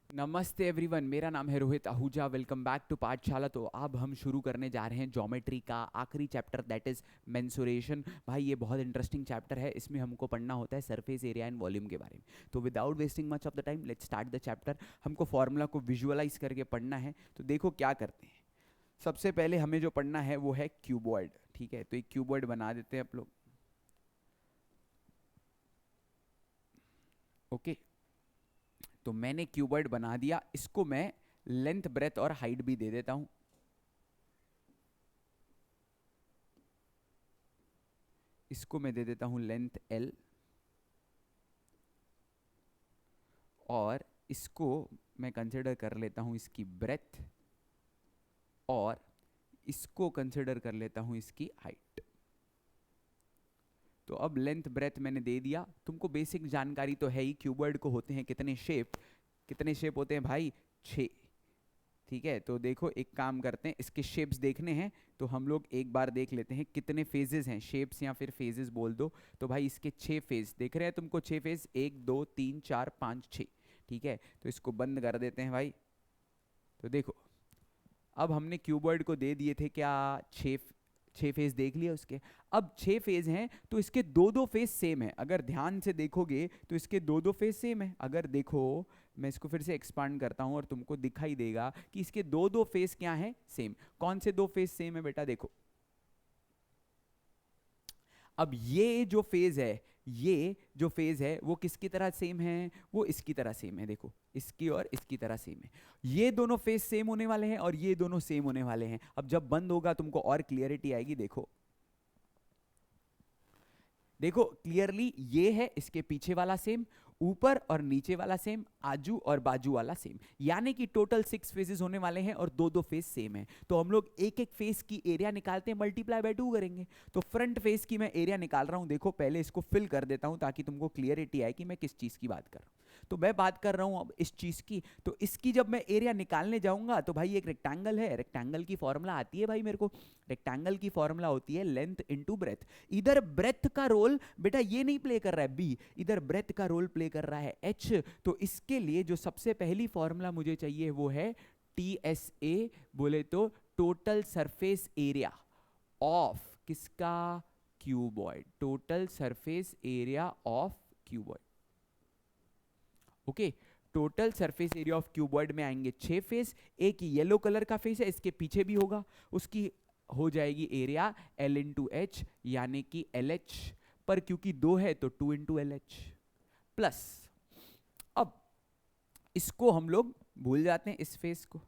नमस्ते एवरीवन, मेरा नाम है Rohit Ahuja. Welcome back to Pathshala. तो अब हम शुरू करने जा रहे हैं ज्योमेट्री का आखिरी चैप्टर, दैट इज मेंसुरेशन। भाई ये बहुत इंटरेस्टिंग चैप्टर है। इसमें हमको पढ़ना होता है सरफेस एरिया एंड वॉल्यूम के बारे में। तो without wasting much of the time let's start the chapter. हमको फॉर्मूला को विजुअलाइज करके पढ़ना है। तो देखो क्या करते हैं। सबसे पहले हमें जो पढ़ना है वो है क्यूबॉइड। ठीक है, तो एक क्यूबॉइड बना देते हैं आप लोग। ओके, तो मैंने क्यूबॉइड बना दिया। इसको मैं लेंथ, ब्रेथ और हाइट भी दे देता हूं। इसको मैं दे देता हूं लेंथ L, और इसको मैं कंसिडर कर लेता हूं इसकी ब्रेथ, और इसको कंसिडर कर लेता हूं इसकी हाइट। तो अब लेंथ ब्रेथ मैंने दे दिया। तुमको बेसिक जानकारी तो है ही, क्यूबॉइड को होते हैं कितने शेप। कितने शेप होते हैं भाई? 6। ठीक है, तो देखो एक काम करते हैं, इसके शेप्स देखने हैं तो हम लोग एक बार देख लेते हैं कितने फेजेस हैं। शेप्स या फिर फेजेस बोल दो। तो भाई इसके 6 फेज दिख रहे हैं तुमको। 6 फेज, 1 2 3 4 5 6। ठीक है, तो इसको बंद कर देते हैं भाई। तो देखो, अब हमने क्यूबॉइड को दे दिए थे क्या, 6 फेज देख लिया उसके। अब 6 फेज हैं तो इसके दो दो फेज सेम है। अगर ध्यान से देखोगे तो इसके दो दो फेज सेम है। अगर देखो, मैं इसको फिर से एक्सपांड करता हूं और तुमको दिखाई देगा कि इसके दो दो फेज क्या है, सेम। कौन से दो फेज सेम है बेटा? देखो, अब ये जो फेज है, ये जो फेज है वो किसकी तरह सेम है? वो इसकी तरह सेम है। देखो, इसकी और इसकी तरह सेम है। ये दोनों फेज सेम होने वाले हैं और ये दोनों सेम होने वाले हैं। अब जब बंद होगा तुमको और क्लियरिटी आएगी। देखो, देखो क्लियरली, ये है इसके पीछे वाला सेम, ऊपर और नीचे वाला सेम, आजू और बाजू वाला सेम। यानी कि टोटल 6 फेजेस होने वाले हैं और दो दो फेस सेम है। तो हम लोग एक एक फेस की एरिया निकालते हैं, मल्टीप्लाई बाय 2 करेंगे। तो फ्रंट फेस की मैं एरिया निकाल रहा हूं। देखो, पहले इसको फिल कर देता हूं ताकि तुमको क्लियरिटी आए कि मैं किस चीज की बात कर रहा हूं। तो मैं बात कर रहा हूं अब इस चीज की। तो इसकी जब मैं एरिया निकालने जाऊंगा तो भाई एक रेक्टेंगल है। रेक्टेंगल की फॉर्मूला आती है भाई मेरे को। रेक्टेंगल की फॉर्मूला होती है लेंथ इंटू ब्रेथ। इधर ब्रेथ का रोल बेटा ये नहीं प्ले कर रहा है बी, इधर ब्रेथ का रोल प्ले कर रहा है एच। तो इसके लिए जो सबसे पहली फॉर्मूला मुझे चाहिए वो है TSA, बोले तो टोटल सरफेस एरिया ऑफ किसका? Cuboid. Total surface area of cuboid. Okay, total surface area of cuboid में आएंगे 6 फेस। एक येलो कलर का फेस है, इसके पीछे भी होगा। उसकी हो जाएगी एरिया L इंटू एच, यानी कि LH। पर क्योंकि 2 है तो 2 इंटू LH प्लस। अब इसको हम लोग भूल जाते हैं, इस फेस को।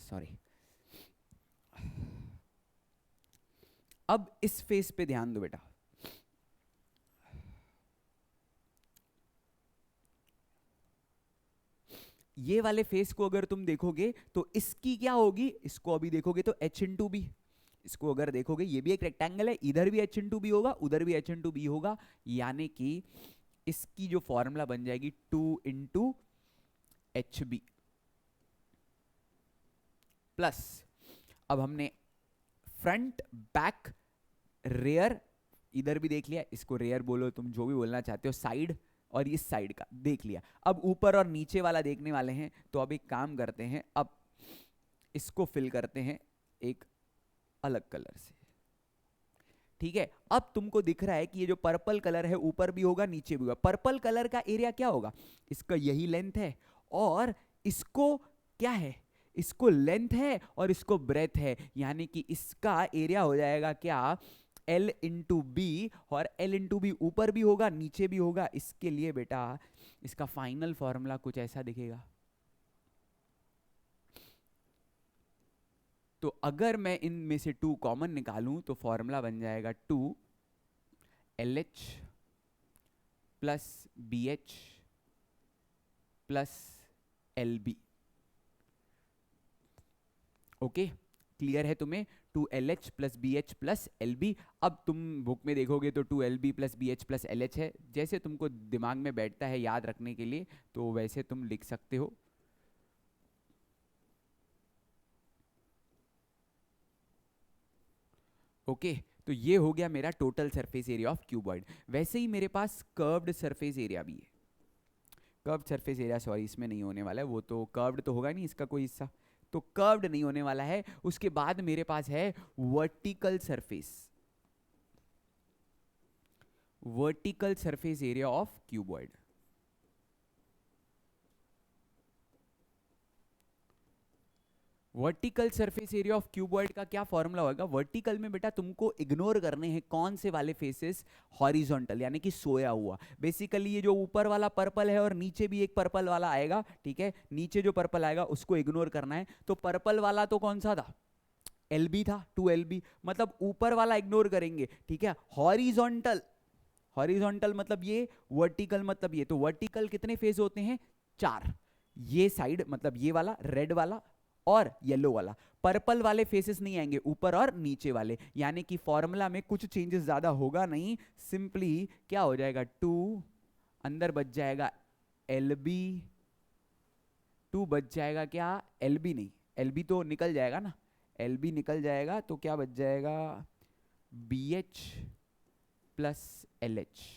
सॉरी। अब इस फेस पे ध्यान दो बेटा। ये वाले फेस को अगर तुम देखोगे तो इसकी क्या होगी? इसको अभी देखोगे तो H इंटू बी। इसको अगर देखोगे, ये भी एक रेक्टेंगल है, इधर भी H इंटू बी होगा, उधर भी H इंटू बी होगा। यानी कि इसकी जो फॉर्मूला बन जाएगी 2 इंटू एच बी प्लस। अब हमने फ्रंट, बैक, रेयर, इधर भी देख लिया, इसको रेयर बोलो तुम जो भी बोलना चाहते हो, साइड और इस साइड का देख लिया। अब ऊपर और नीचे वाला देखने वाले हैं। तो अब एक काम करते हैं, अब इसको फिल करते हैं एक अलग कलर से। ठीक है, अब तुमको दिख रहा है कि ये जो पर्पल कलर है ऊपर भी होगा नीचे भी होगा। पर्पल कलर का एरिया क्या होगा? इसका यही लेंथ है, और इसको क्या है? इसको लेंथ है और इसको ब्रेथ है। यानी कि इसका एरिया हो जाएगा क्या? L इंटू बी, और L इंटू बी ऊपर भी होगा नीचे भी होगा। इसके लिए बेटा इसका फाइनल फॉर्मूला कुछ ऐसा दिखेगा। तो अगर मैं इनमें से 2 कॉमन निकालूं तो फॉर्मूला बन जाएगा 2LH plus BH plus LB। Okay, clear है तुम्हें? 2LH plus BH plus LB। अब तुम बुक में देखोगे तो 2LB plus BH plus LH है। जैसे तुमको दिमाग में बैठता है याद रखने के लिए, तो वैसे तुम लिख सकते हो। ओके तो ये हो गया मेरा total surface area of cuboid. वैसे ही मेरे पास कर्व्ड सरफेस एरिया भी है। कर्व्ड सरफेस एरिया, सॉरी इसमें नहीं होने वाला है, वो तो कर्व्ड तो होगा नहीं इसका कोई हिस्सा, तो कर्व्ड नहीं होने वाला है। उसके बाद मेरे पास है vertical surface, vertical surface area of cuboid. Vertical surface area of cuboid का क्या फॉर्मूला होगा? वर्टिकल में बेटा तुमको इग्नोर करने हैं कौन से वाले फेसेस, हॉरिजॉन्टल यानी कि सोया हुआ। बेसिकली ये जो ऊपर वाला पर्पल है और नीचे भी एक पर्पल वाला आएगा, ठीक है, नीचे जो पर्पल आएगा उसको इग्नोर करना है। तो पर्पल वाला तो कौन सा था? LB था, 2LB, मतलब ऊपर वाला इग्नोर करेंगे, ठीक है। हॉरिजॉन्टल, हॉरिजॉन्टल मतलब ये, वर्टिकल मतलब ये। तो वर्टिकल कितने फेज होते हैं? 4। ये साइड मतलब ये वाला रेड वाला और येलो वाला। पर्पल वाले फेसेस नहीं आएंगे, ऊपर और नीचे वाले। यानी कि फॉर्मूला में कुछ चेंजेस ज्यादा होगा नहीं, सिंपली क्या हो जाएगा, 2 अंदर बच जाएगा LB, 2 बच जाएगा क्या, LB नहीं, LB तो निकल जाएगा ना, LB निकल जाएगा तो क्या बच जाएगा, BH plus LH,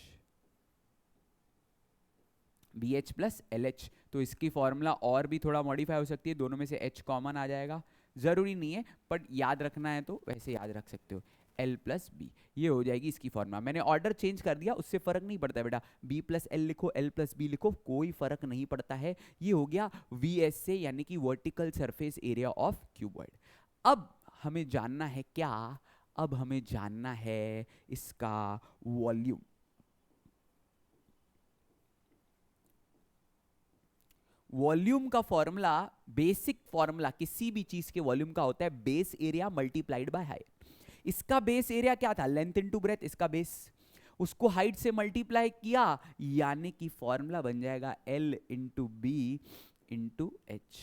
BH plus LH। तो इसकी फॉर्मूला और भी थोड़ा मॉडिफाई हो सकती है, दोनों में से H कॉमन आ जाएगा, जरूरी नहीं है बट याद रखना है तो वैसे याद रख सकते हो, L प्लस बी, ये हो जाएगी इसकी फॉर्मूला। मैंने ऑर्डर चेंज कर दिया, उससे फर्क नहीं पड़ता बेटा, B प्लस L लिखो, L प्लस बी लिखो, कोई फर्क नहीं पड़ता है। ये हो गया VS से, यानी कि vertical surface area of cuboid. अब हमें जानना है क्या, अब हमें जानना है इसका वॉल्यूम। वॉल्यूम का फॉर्मूला, बेसिक फॉर्मूला किसी भी चीज के वॉल्यूम का होता है base area multiplied by height. इसका बेस एरिया क्या था, लेंथ इनटू ब्रेथ, इसका बेस, उसको हाइट से मल्टीप्लाई किया, यानी कि फॉर्मूला बन जाएगा L into B into H.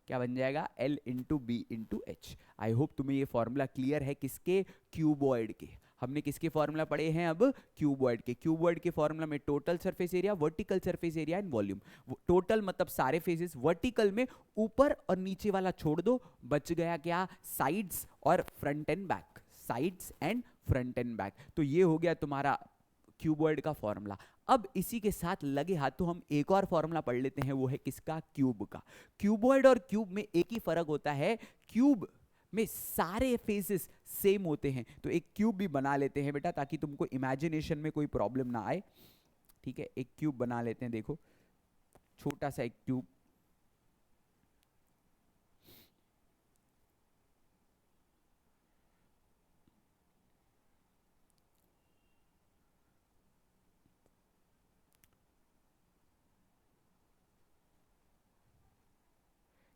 क्या बन जाएगा, L into B into H. I hope तुम्हें ये फॉर्मूला क्लियर है, किसके, क्यूबॉइड के। हमने किसके फॉर्मूला पढ़े हैं अब, क्यूबॉइड के। क्यूबॉइड के फॉर्मूला में total surface area, vertical surface area and volume. Total मतलब सारे फेसेस, वर्टिकल में ऊपर और नीचे वाला छोड़ दो, बच गया क्या, साइड्स और front end back, sides and front end back. तो ये हो गया तुम्हारा क्यूबॉइड का फॉर्मूला। अब इसी के साथ लगे हाथों हम एक और फॉर्मूला पढ़ लेते हैं, वो है किसका, क्यूब का। क्यूबॉइड और क्यूब में एक ही फर्क होता है, क्यूब में सारे फेसेस सेम होते हैं। तो एक क्यूब भी बना लेते हैं बेटा, ताकि तुमको इमेजिनेशन में कोई प्रॉब्लम ना आए, ठीक है। एक क्यूब बना लेते हैं, देखो छोटा सा एक क्यूब,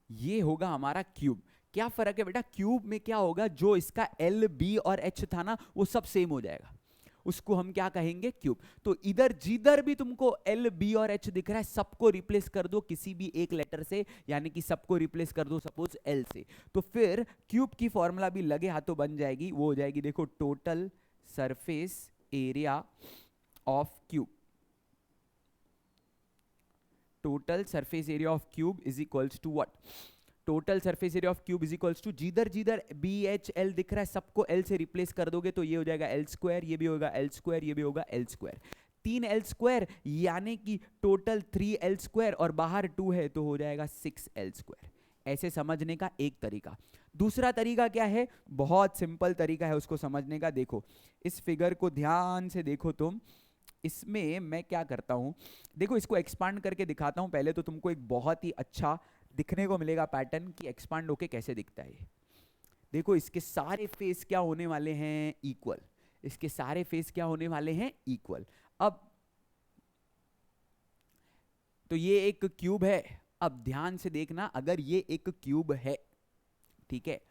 ये होगा हमारा क्यूब। क्या फर्क है बेटा, क्यूब में क्या होगा, जो इसका L B और H था ना वो सब सेम हो जाएगा, उसको हम क्या कहेंगे, क्यूब। तो इधर जिधर भी तुमको L B और H दिख रहा है सबको रिप्लेस कर दो किसी भी एक लेटर से, यानी कि सबको रिप्लेस कर दो सपोज L से। तो फिर क्यूब की फॉर्मूला भी लगे हाथों बन जाएगी, वो हो जाएगी देखो, total surface area of cube. Total surface area of cube is equals to what, total surface area of cube is equals to, जिधर जिधर बी एच एल दिख रहा है सबको एल से रिप्लेस कर दोगे तो ये हो जाएगा एल स्क्वायर, ये भी होगा एल स्क्वायर, ये भी होगा एल स्क्वायर, 3L स्क्वायर, यानी कि टोटल 3L स्क्वायर, और बाहर 2 है तो हो जाएगा 6L स्क्वायर। ऐसे समझने का एक तरीका। दूसरा तरीका क्या है, बहुत सिंपल तरीका है उसको समझने का। देखो इस फिगर को ध्यान से देखो तुम, इसमें मैं क्या करता हूं, देखो इसको एक्सपांड करके दिखाता हूं। पहले तो तुमको एक बहुत ही अच्छा दिखने को मिलेगा पैटर्न कि एक्सपांड होके कैसे दिखता है ये। देखो इसके सारे फेस क्या होने वाले हैं, इक्वल, इसके सारे फेस क्या होने वाले हैं, इक्वल। अब तो ये एक क्यूब है, अब ध्यान से देखना, अगर ये एक क्यूब है, ठीक है,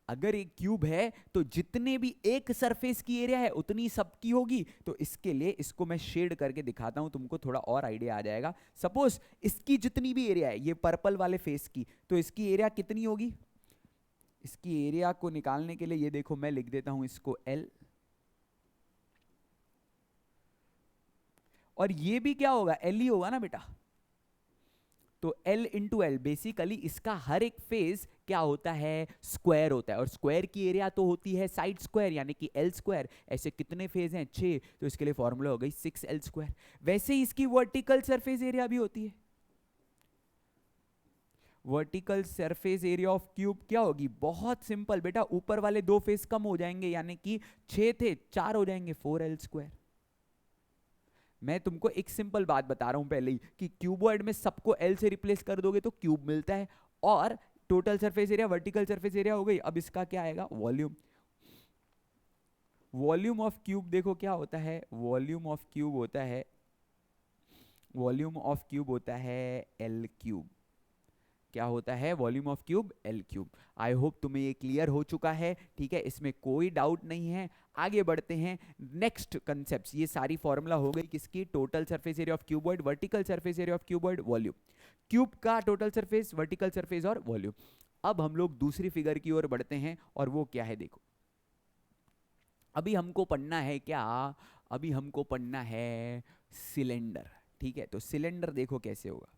अगर एक क्यूब है तो जितने भी एक सरफेस की एरिया है उतनी सबकी होगी। तो इसके लिए इसको मैं शेड करके दिखाता हूं, तुमको थोड़ा और आइडिया आ जाएगा। सपोज इसकी जितनी भी एरिया है, ये पर्पल वाले फेस की, तो इसकी एरिया कितनी होगी, इसकी एरिया को निकालने के लिए ये देखो मैं लिख देता हूं इसको L, और ये भी क्या होगा, L ही होगा ना बेटा। तो L इंटू एल, बेसिकली इसका हर एक फेज क्या होता है, स्क्वायर होता है, और स्क्वायर की एरिया तो होती है साइड स्क्वायर यानी कि एल स्क्वायर। ऐसे कितने फेज हैं, 6, तो इसके लिए फॉर्मूला हो गई 6L स्क्वायर। वैसे ही इसकी वर्टिकल सरफेस एरिया भी होती है। Vertical surface area of cube क्या होगी, बहुत सिंपल बेटा, ऊपर वाले दो फेस कम हो जाएंगे, यानी कि 6 थे 4 हो जाएंगे, 4L स्क्वायर। मैं तुमको एक सिंपल बात बता रहा हूं पहले ही कि क्यूबॉइड में सबको L से रिप्लेस कर दोगे तो क्यूब मिलता है, और total surface area vertical surface area हो गई। अब इसका क्या आएगा, वॉल्यूम। वॉल्यूम ऑफ क्यूब देखो क्या होता है, वॉल्यूम ऑफ क्यूब होता है, वॉल्यूम ऑफ क्यूब होता है L क्यूब। क्या होता है, volume of cube L cube. I hope तुम्हें ये क्लियर हो चुका है, ठीक है, इसमें कोई डाउट नहीं है। आगे बढ़ते हैं नेक्स्ट कंसेप्ट। ये सारी फॉर्मूला हो गई किसकी, total surface area of cuboid, vertical surface area of cuboid, volume, cube का टोटल सरफेस, वर्टिकल सरफेस और वॉल्यूम। अब हम लोग दूसरी फिगर की ओर बढ़ते हैं, और वो क्या है देखो, अभी हमको पढ़ना है क्या, अभी हमको पढ़ना है सिलेंडर, ठीक है। तो सिलेंडर देखो कैसे होगा,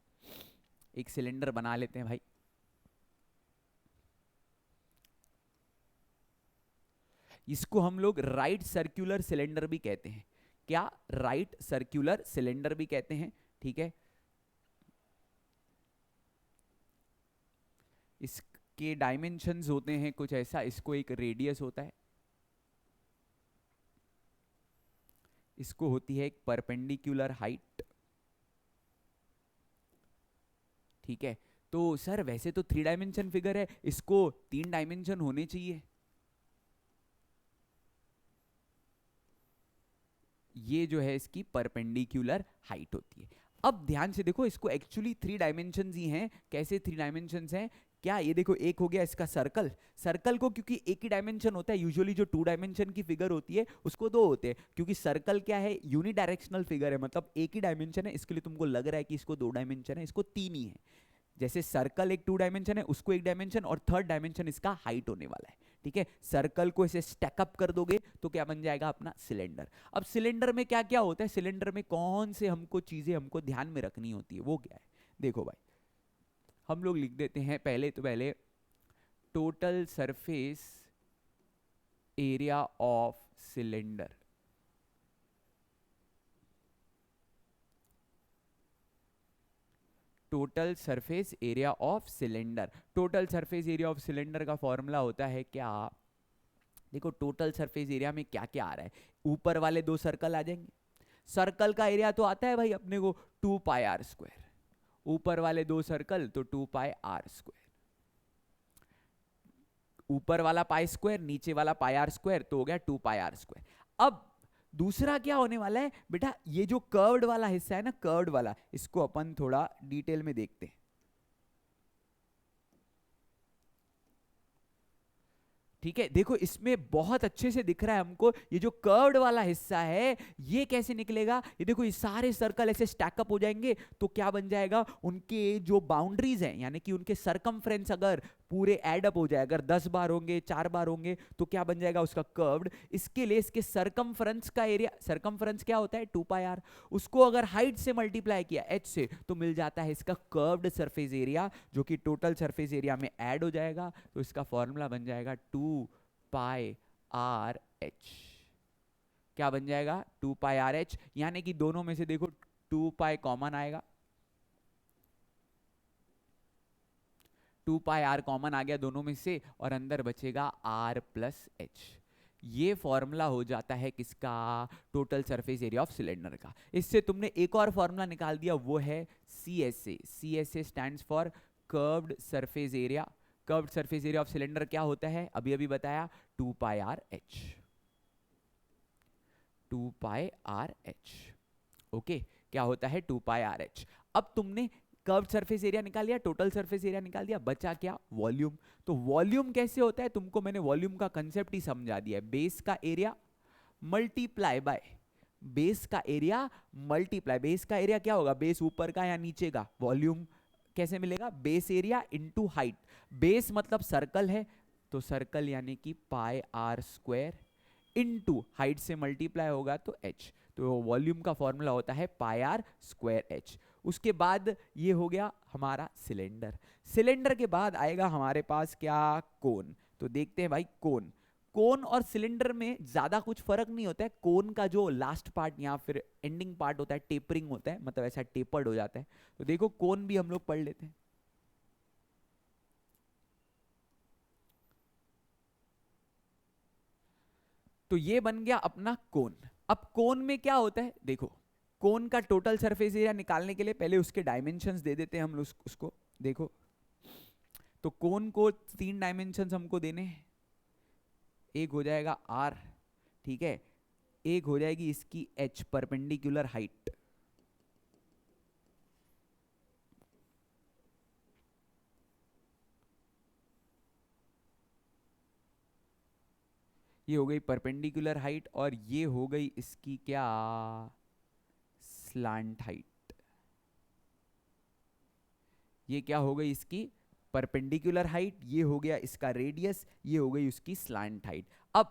एक सिलेंडर बना लेते हैं भाई। इसको हम लोग राइट सर्कुलर सिलेंडर भी कहते हैं, क्या, राइट सर्कुलर सिलेंडर भी कहते हैं, ठीक है। इसके डायमेंशंस होते हैं कुछ ऐसा, इसको एक रेडियस होता है, इसको होती है एक परपेंडिकुलर हाइट, ठीक है। तो सर वैसे तो 3 डायमेंशन फिगर है, इसको 3 डायमेंशन होने चाहिए। ये जो है इसकी परपेंडिकुलर हाइट होती है। अब ध्यान से देखो, इसको एक्चुअली 3 डायमेंशंस ही हैं। कैसे 3 डायमेंशंस हैं, क्या, ये देखो, एक हो गया इसका सर्कल, सर्कल को क्योंकि एक ही डायमेंशन होता है, यूजुअली जो 2 डायमेंशन की फिगर होती है उसको 2 होते हैं, क्योंकि सर्कल क्या है, यूनिडायरेक्शनल फिगर है, मतलब एक ही डायमेंशन है, इसके लिए तुमको लग रहा है कि इसको 2 डायमेंशन है, इसको 3 ही है। जैसे सर्कल एक 2 डायमेंशन है, उसको 1 डायमेंशन, और थर्ड डायमेंशन इसका हाइट होने वाला है, ठीक है। सर्कल को ऐसे स्टैकअप कर दोगे तो क्या बन जाएगा अपना सिलेंडर। अब सिलेंडर में क्या क्या होता है, सिलेंडर में कौन से हमको चीजें हमको ध्यान में रखनी होती है, वो क्या है, देखो भाई, हम लोग लिख देते हैं पहले total surface area of cylinder, total surface area of cylinder. Total surface area of cylinder का फॉर्मूला होता है क्या, देखो टोटल सरफेस एरिया में क्या क्या आ रहा है, ऊपर वाले 2 सर्कल आ जाएंगे, सर्कल का एरिया तो आता है भाई अपने को 2 पाई आर स्क्वायर, ऊपर वाले 2 सर्कल तो 2 पाई आर स्क्वायर, ऊपर वाला पाई स्क्वायर नीचे वाला पाई आर स्क्वायर, तो हो गया 2 पाई आर स्क्वायर। अब दूसरा क्या होने वाला है बेटा, ये जो कर्व्ड वाला हिस्सा है ना, कर्व्ड वाला, इसको अपन थोड़ा डिटेल में देखते हैं, ठीक है। देखो इसमें बहुत अच्छे से दिख रहा है हमको, ये जो कर्व्ड वाला हिस्सा है ये कैसे निकलेगा, ये देखो ये सारे सर्कल ऐसे स्टैकअप हो जाएंगे, तो क्या बन जाएगा, उनके जो बाउंड्रीज हैं यानी कि उनके सरकमफ्रेंस अगर पूरे एडअप हो जाए, अगर 10 बार होंगे 4 बार होंगे, तो क्या बन जाएगा उसका कर्व्ड। इसके लिए इसके सरकमफ्रेंस का एरिया, सरकमफ्रेंस क्या होता है 2 पाई आर, उसको अगर हाइट से मल्टीप्लाई किया h से, तो मिल जाता है इसका कर्व्ड सरफेस एरिया, जो कि टोटल सरफेस एरिया में ऐड हो जाएगा, तो इसका फॉर्मूला बन जाएगा 2 पाई आर एच। क्या बन जाएगा 2 पाई आर एच, यानी कि दोनों में से देखो 2 पाई कॉमन आएगा, 2 पाई आर कॉमन आ गया दोनों में से, और अंदर बचेगा आर प्लस एच। ये फॉर्मूला हो जाता है किसका, total surface area of cylinder का। इससे तुमने एक और फॉर्मूला निकाल दिया, वो है CSA। CSA stands for curved surface area. Curved surface area of cylinder क्या होता है, अभी अभी बताया, 2 पाई आर एच, 2 पाई आर एच, ओके। क्या होता है 2 पाई आर एच। अब तुमने कर्व्ड सरफेस एरिया निकाल लिया, टोटल सरफेस एरिया निकाल दिया, बचा क्या, वॉल्यूम। तो वॉल्यूम कैसे होता है, तुमको मैंने वॉल्यूम का कंसेप्ट ही समझा दिया है, बेस का एरिया मल्टीप्लाई बाय, बेस का एरिया मल्टीप्लाई, बेस का एरिया क्या होगा, बेस ऊपर का या नीचे का, वॉल्यूम कैसे मिलेगा, base area into height, base मतलब सर्कल है, तो सर्कल यानी कि पाई आर स्क्वायर, इनटू हाइट से मल्टीप्लाई होगा तो h, तो वॉल्यूम का फॉर्मूला होता है पाई आर स्क्वायर h। उसके बाद ये हो गया हमारा सिलेंडर। सिलेंडर के बाद आएगा हमारे पास क्या, कोन। तो देखते हैं भाई कोन। कोन और सिलेंडर में ज्यादा कुछ फर्क नहीं होता है। कोन का जो लास्ट पार्ट या फिर एंडिंग पार्ट होता है टेपरिंग होता है, मतलब ऐसा टेपर्ड हो जाता है। तो देखो कोन भी हम लोग पढ़ लेते हैं। तो ये बन गया अपना कोन। अब कोन में क्या होता है, देखो कोन का टोटल सरफेस एरिया निकालने के लिए पहले उसके डायमेंशंस दे देते हैं हम उसको। देखो तो कोन को 3 डायमेंशंस हमको देने हैं। एक हो जाएगा आर, ठीक है, एक हो जाएगी इसकी एच, परपेंडिकुलर हाइट, ये हो गई परपेंडिकुलर हाइट, और ये हो गई इसकी क्या, स्लांट हाइट। ये क्या हो गई इसकी परपेंडिकुलर हाइट, ये हो गया इसका रेडियस, ये हो गई उसकी स्लांट हाइट। अब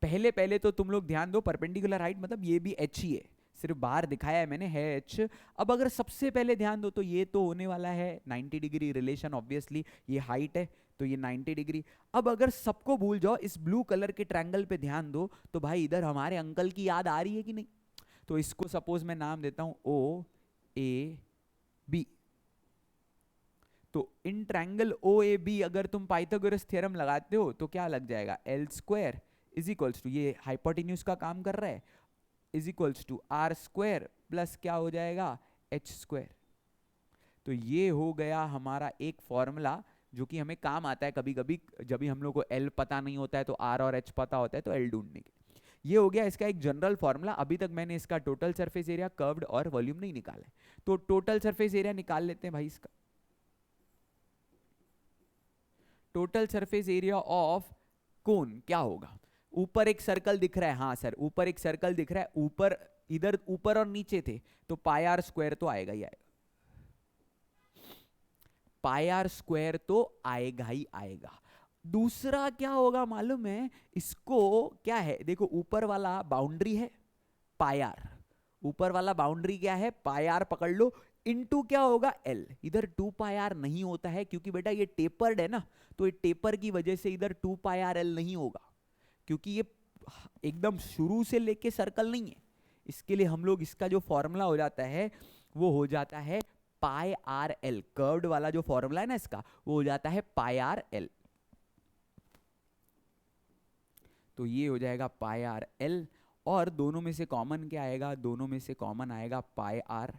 पहले पहले तो तुम लोग ध्यान दो, परपेंडिकुलर हाइट मतलब ये भी एच ही है, सिर्फ बाहर दिखाया है मैंने, है एच। अब अगर सबसे पहले ध्यान दो तो ये तो होने वाला है 90 डिग्री रिलेशन, ऑब्वियसली ये हाइट है तो ये 90 डिग्री। अब अगर सबको भूल जाओ, इस ब्लू कलर के ट्रायंगल पे ध्यान दो, तो भाई इधर हमारे अंकल की याद आ रही है कि नहीं। तो इसको सपोज मैं नाम देता हूं ओ ए बी। तो in triangle O A B अगर तुम पाइथागोरस थ्योरम लगाते हो तो क्या लग जाएगा, L square is equals to, ये हाइपोटेन्यूज का काम कर रहा है, is equals to R square plus क्या हो जाएगा, एच स्क्वायर। तो ये हो गया हमारा एक फॉर्मूला जो कि हमें काम आता है कभी कभी, जब भी हम लोग को एल पता नहीं होता है तो आर और एच पता होता है तो एल ढूंढने के। ये हो गया इसका एक जनरल फॉर्मूला। अभी तक मैंने इसका टोटल सरफेस एरिया, कर्व्ड और वॉल्यूम नहीं निकाला है, तो टोटल सरफेस एरिया निकाल लेते हैं भाई इसका। Total surface area of cone क्या होगा, ऊपर एक सर्कल दिख रहा है, हाँ सर ऊपर एक सर्कल दिख रहा है, ऊपर इधर ऊपर और नीचे थे तो पाई आर स्क्वायर तो आएगा ही आएगा, पाई आर स्क्वायर तो आएगा ही आएगा। दूसरा क्या होगा मालूम है, इसको क्या है, देखो ऊपर वाला बाउंड्री है पाई आर, ऊपर वाला बाउंड्री क्या है पाई आर, पकड़ लो, इनटू क्या होगा एल। इधर 2 पाई आर नहीं होता है क्योंकि बेटा ये टेपर्ड है ना, तो ये टेपर की वजह से इधर 2 पाई आर एल नहीं होगा, क्योंकि ये एकदम शुरू से लेके सर्कल नहीं है। इसके लिए हम लोग इसका जो फॉर्मूला हो जाता है वो हो जाता है पाई आर एल, कर्व्ड वाला जो फॉर्मूला है ना इसका, वो हो जाता है पाई आर एल। तो ये हो जाएगा पाई आर एल, और दोनों में से कॉमन क्या आएगा, दोनों में से कॉमन आएगा पाई आर,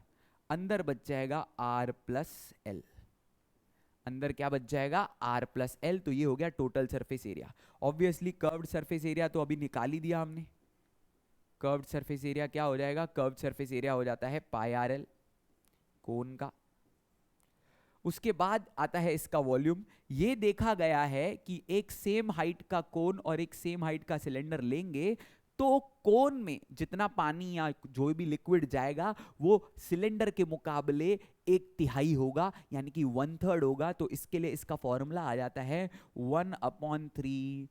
अंदर बच जाएगा आर प्लस एल, अंदर क्या बच जाएगा आर प्लस एल। तो ये हो गया total surface area. Obviously curved surface area तो अभी निकाल ही दिया हमने। कर्व्ड सरफेस एरिया क्या हो जाएगा, कर्व्ड सरफेस एरिया हो जाता है पाई आर एल कोन का। उसके बाद आता है इसका वॉल्यूम। ये देखा गया है कि एक सेम हाइट का कोन और एक सेम हाइट का सिलेंडर लेंगे तो कोन में जितना पानी या जो भी लिक्विड जाएगा वो सिलेंडर के मुकाबले 1/3 होगा, यानी कि 1/3 होगा। तो इसके लिए इसका फॉर्मूला आ जाता है 1/3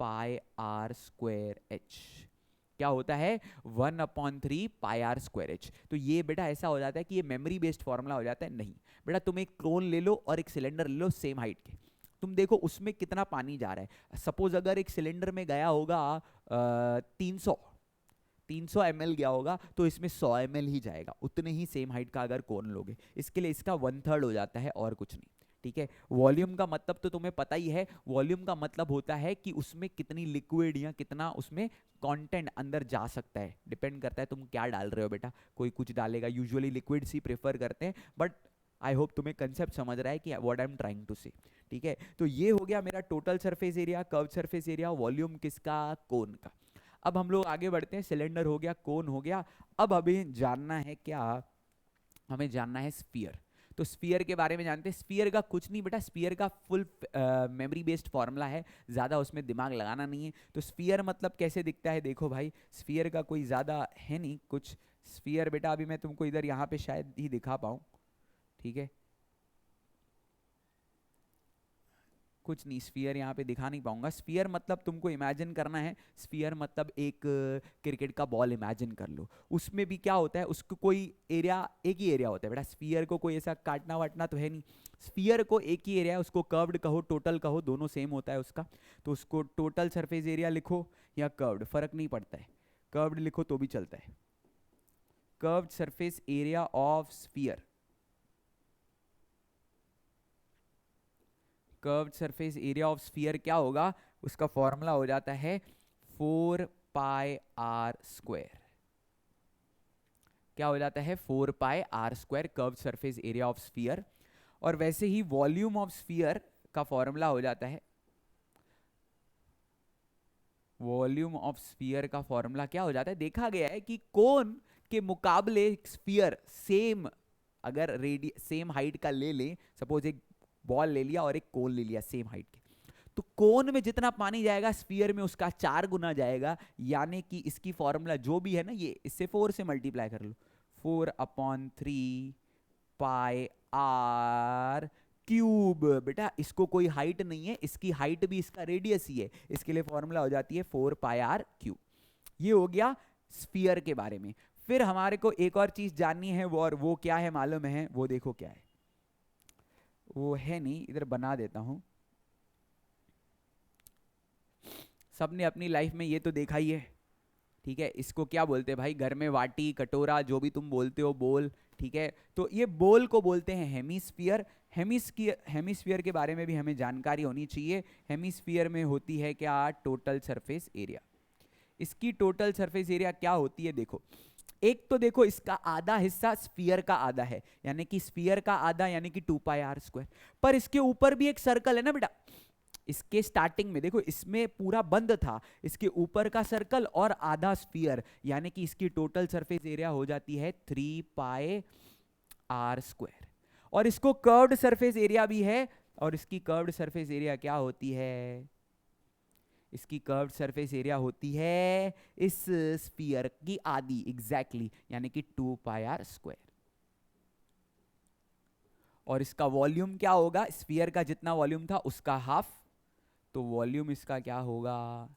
पाई आर स्क्वायर एच। क्या होता है 1/3 पाई आर स्क्वायर एच। तो ये बेटा ऐसा हो जाता है कि ये मेमोरी बेस्ड फॉर्मूला हो जाता है। नहीं बेटा, तुम एक कोन ले लो और एक सिलेंडर ले लो सेम हाइट के, तुम देखो उसमें कितना पानी जा रहा है। सपोज अगर एक सिलेंडर में गया होगा 300 ml गया होगा तो इसमें 100 ml ही जाएगा, उतने ही सेम हाइट का अगर कोन लोगे। इसके लिए इसका 1/3 हो जाता है और कुछ नहीं, ठीक है। वॉल्यूम का मतलब तो तुम्हें पता ही है, वॉल्यूम का मतलब होता है कि उसमें कितनी लिक्विड या कितना उसमें कंटेंट अंदर जा सकता है, डिपेंड करता है तुम क्या डाल रहे हो बेटा। कोई कुछ डालेगा, यूजुअली लिक्विड्स ही प्रेफर करते हैं, बट आई होप तुम्हें कंसेप्ट समझ रहा है कि what I am trying to say, ठीक है। तो ये हो गया मेरा total surface area, curve surface area, volume किसका, कोन का। अब हम लोग आगे बढ़ते हैं, सिलेंडर हो गया, कोन हो गया। अब हमें जानना है क्या, हमें जानना है स्फीयर। तो स्फीयर के बारे में जानते हैं। स्फीयर का कुछ नहीं बेटा, स्फीयर का फुल मेमोरी बेस्ड फॉर्मूला है, ज़्यादा उसमें दिमाग लगाना नहीं है। तो स्फीयर मतलब कैसे दिखता है, देखो भाई स्फीयर का कोई ज़्यादा है नहीं कुछ। स्फीयर बेटा अभी मैं तुमको इधर यहाँ पे शायद ही दिखा पाऊँ, ठीक है, कुछ नहीं, स्फीयर यहाँ पे दिखा नहीं पाऊंगा। स्फीयर मतलब तुमको इमेजिन करना है, स्फीयर मतलब एक क्रिकेट का बॉल इमेजिन कर लो। उसमें भी क्या होता है, उसको कोई एरिया, एक ही एरिया होता है बेटा। स्फीयर को कोई ऐसा काटना वाटना तो है नहीं। स्फीयर को एक ही एरिया है, उसको कर्व्ड कहो टोटल कहो दोनों सेम होता है उसका। तो उसको टोटल सरफेस एरिया लिखो या कर्व्ड, फर्क नहीं पड़ता है, कर्व्ड लिखो तो भी चलता है। Curved surface area of sphere, curved surface area of sphere क्या होगा, उसका फॉर्मूला हो जाता है 4 पाई आर स्क्वायर। क्या हो जाता है, 4 pi R square, curved surface area of sphere. और वैसे ही वॉल्यूम ऑफ स्फीयर का फॉर्मूला हो जाता है, वॉल्यूम ऑफ स्फीयर का फॉर्मूला क्या हो जाता है, देखा गया है कि कोन के मुकाबले स्फीयर सेम, अगर सेम हाइट का ले लें, सपोज एक बॉल ले लिया और एक कोन ले लिया सेम हाइट के, तो कोन में जितना पानी जाएगा स्फीयर में उसका 4 गुना जाएगा। यानी कि इसकी फॉर्मूला जो भी है ना, ये इससे 4 से मल्टीप्लाई कर लो, 4/3 पाई आर क्यूब। बेटा इसको कोई हाइट नहीं है, इसकी हाइट भी इसका रेडियस ही है, इसके लिए फॉर्मूला हो जाती है 4 पाई आर क्यूब। ये हो गया स्फीयर के बारे में। फिर हमारे को एक और चीज जाननी है, वो और वो क्या है मालूम है, वो देखो क्या है, वो है नहीं, इधर बना देता हूं। सबने अपनी लाइफ में ये तो देखा ही है, ठीक है, इसको क्या बोलते हैं भाई, घर में वाटी कटोरा जो भी तुम बोलते हो, बोल, ठीक है। तो ये बोल को बोलते हैं हेमिस्फीयर। हेमिस्फीयर के बारे में भी हमें जानकारी होनी चाहिए। हेमिस्फीयर में होती है क्या, टोटल सरफेस एरिया। इसकी टोटल सरफेस एरिया क्या होती है, देखो एक तो देखो इसका आधा हिस्सा स्फीयर का आधा है, यानी कि स्फीयर का आधा यानी कि 2 पाई आर स्क्वायर। पर इसके ऊपर भी एक सर्कल है ना बेटा, इसके स्टार्टिंग में देखो इसमें पूरा बंद था, इसके ऊपर का सर्कल और आधा स्फीयर, यानी कि इसकी टोटल सरफेस एरिया हो जाती है 3 पाई आर स्क्वायर। और इसको कर्व्ड सरफेस एरिया भी है, और इसकी कर्व्ड सरफेस एरिया क्या होती है, इसकी कर्व्ड सरफेस एरिया होती है इस स्फीयर की आधी एग्जैक्टली, यानी कि 2 पाई आर स्क्वायर। और इसका वॉल्यूम क्या होगा, स्फीयर का जितना वॉल्यूम था उसका हाफ, तो वॉल्यूम इसका क्या होगा,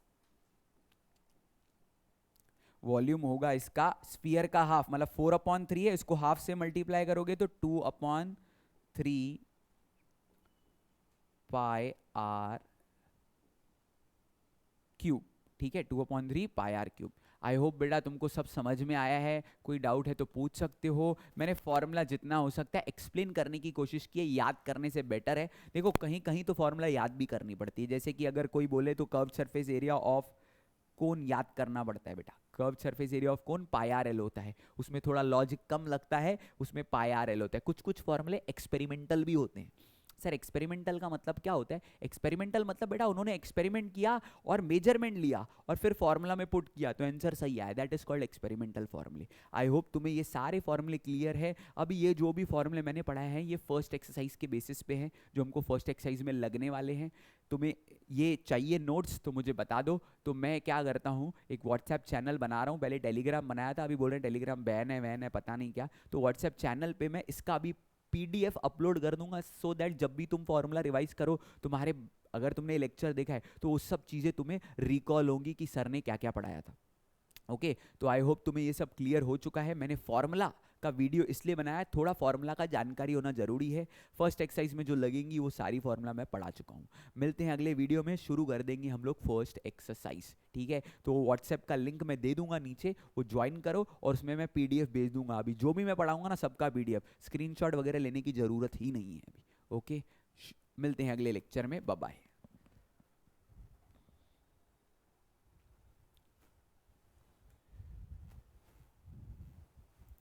वॉल्यूम होगा इसका स्फीयर का हाफ, मतलब 4/3 है, इसको हाफ से मल्टीप्लाई करोगे तो 2/3 पाई आर क्यूब, ठीक है, 2/3 पाई आर क्यूब। आई होप बेटा तुमको सब समझ में आया है, कोई डाउट है तो पूछ सकते हो। मैंने फॉर्मूला जितना हो सकता है एक्सप्लेन करने की कोशिश की है, याद करने से बेटर है। देखो कहीं कहीं तो फॉर्मूला याद भी करनी पड़ती है, जैसे कि अगर कोई बोले तो curve surface area of cone याद करना पड़ता है बेटा, curve surface area of cone pi R L होता है, उसमें थोड़ा लॉजिक कम लगता है, उसमें पाई आर एल होता है। कुछ कुछ फॉर्मूले एक्सपेरिमेंटल भी होते हैं। सर एक्सपेरिमेंटल का मतलब क्या होता है, एक्सपेरिमेंटल मतलब बेटा उन्होंने एक्सपेरिमेंट किया और मेजरमेंट लिया और फिर फॉर्मूला में पुट किया तो आंसर सही आया, दैट इज कॉल्ड एक्सपेरिमेंटल फॉर्मूले। आई होप तुम्हें ये सारे फॉर्मूले क्लियर है। अभी ये जो भी फॉर्मूले मैंने पढ़ाए हैं ये फर्स्ट एक्सरसाइज के बेसिस पे हैं, जो हमको फर्स्ट एक्सरसाइज में लगने वाले हैं। तुम्हें ये चाहिए नोट्स तो मुझे बता दो, तो मैं क्या करता हूँ एक व्हाट्सएप चैनल बना रहा हूँ, पहले टेलीग्राम बनाया था, अभी बोल रहे हैं टेलीग्राम बैन है वैन है पता नहीं क्या, तो व्हाट्सएप चैनल पे मैं इसका अभी पीडीएफ अपलोड कर दूंगा, सो दैट जब भी तुम फॉर्मूला रिवाइज करो तुम्हारे, अगर तुमने लेक्चर देखा है तो वो सब चीज़ें तुम्हें रिकॉल होंगी कि सर ने क्या क्या पढ़ाया था। ओके तो आई होप तुम्हें ये सब क्लियर हो चुका है। मैंने फॉर्मूला का वीडियो इसलिए बनाया, थोड़ा फॉर्मूला का जानकारी होना जरूरी है। फर्स्ट एक्सरसाइज में जो लगेंगी वो सारी फॉर्मूला मैं पढ़ा चुका हूँ। मिलते हैं अगले वीडियो में, शुरू कर देंगे हम लोग फर्स्ट एक्सरसाइज, ठीक है। तो व्हाट्सएप का लिंक मैं दे दूंगा नीचे, वो ज्वाइन करो और उसमें मैं पीडीएफ भेज दूंगा। अभी जो भी मैं पढ़ाऊंगा ना सबका पीडीएफ, स्क्रीनशॉट वगैरह लेने की जरूरत ही नहीं है अभी। ओके मिलते हैं अगले लेक्चर में, बाय बाय।